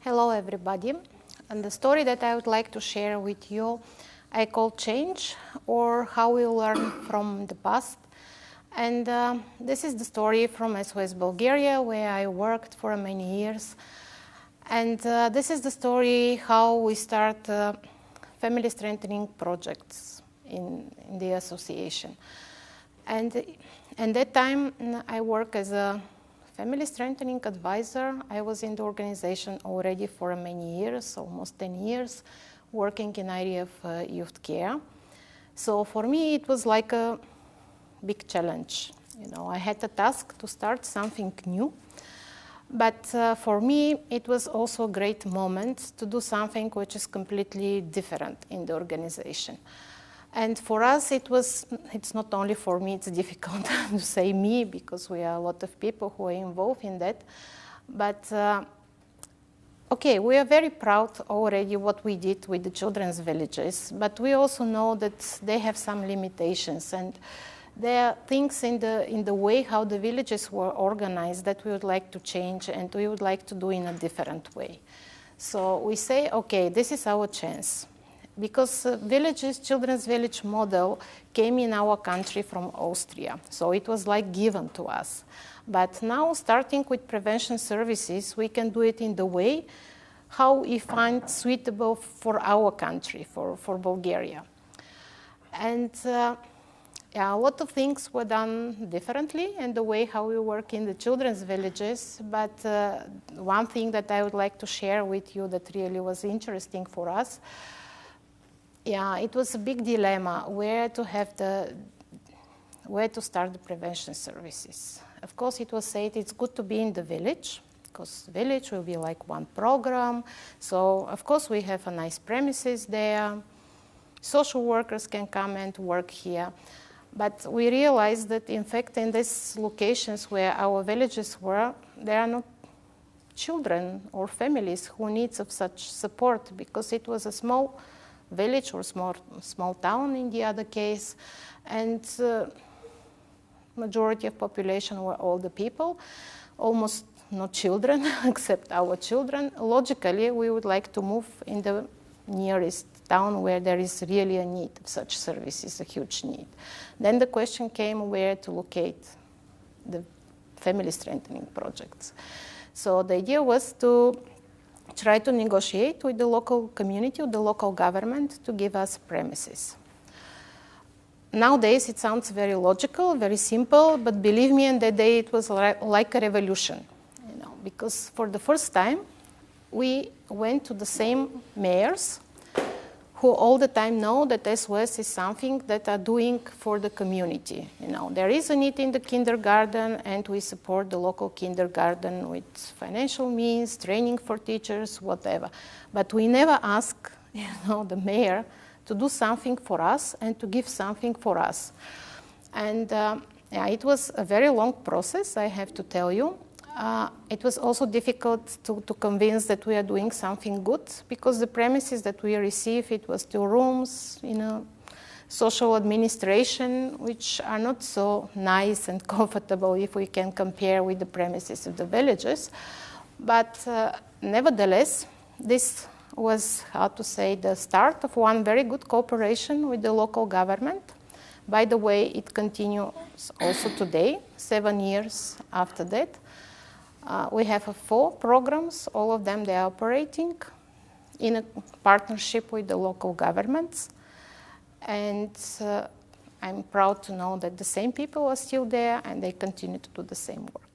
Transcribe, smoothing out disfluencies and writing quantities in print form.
Hello everybody, and the story that I would like to share with you I call Change, or How We Learn from the Past. And this is the story from SOS Bulgaria, where I worked for many years. And this is the story how we start family strengthening projects in the association. And at that time I work as a family strengthening advisor. I was in the organization already for many years, almost 10 years, working in area of youth care. So for me it was like a big challenge. I had a task to start something new. But for me it was also a great moment to do something which is completely different in the organization. And for us, it's not only for me, it's difficult to say me, because we are a lot of people who are involved in that. But, okay, we are very proud already what we did with the children's villages, but we also know that they have some limitations, and there are things in the way how the villages were organized that we would like to change, and we would like to do in a different way. So we say, okay, this is our chance. Because children's village model came in our country from Austria. So it was like given to us. But now, starting with prevention services, we can do it in the way how we find suitable for our country, for Bulgaria. And a lot of things were done differently in the way how we work in the children's villages. But one thing that I would like to share with you that really was interesting for us, it was a big dilemma where to start the prevention services. Of course, it was said it's good to be in the village, because the village will be like one program. So, of course, we have a nice premises there. Social workers can come and work here. But we realized that, in fact, in these locations where our villages were, there are not children or families who need of such support, because it was a small village or small town in the other case, and majority of population were older people, almost no children except our children. Logically, we would like to move in the nearest town where there is really a need of such services, a huge need. Then the question came where to locate the family strengthening projects. So the idea was to try to negotiate with the local community, with the local government, to give us premises. Nowadays, it sounds very logical, very simple, but believe me, in that day it was like a revolution, because for the first time, we went to the same mayors who all the time know that SOS is something that are doing for the community. There is a need in the kindergarten, and we support the local kindergarten with financial means, training for teachers, whatever. But we never ask, the mayor to do something for us and to give something for us. And it was a very long process, I have to tell you. It was also difficult to convince that we are doing something good, because the premises that we received, it was 2 rooms, social administration, which are not so nice and comfortable if we can compare with the premises of the villages. But nevertheless, this was, the start of one very good cooperation with the local government. By the way, it continues also today, 7 years after that. We have 4 programs, all of them they are operating in a partnership with the local governments. And I'm proud to know that the same people are still there and they continue to do the same work.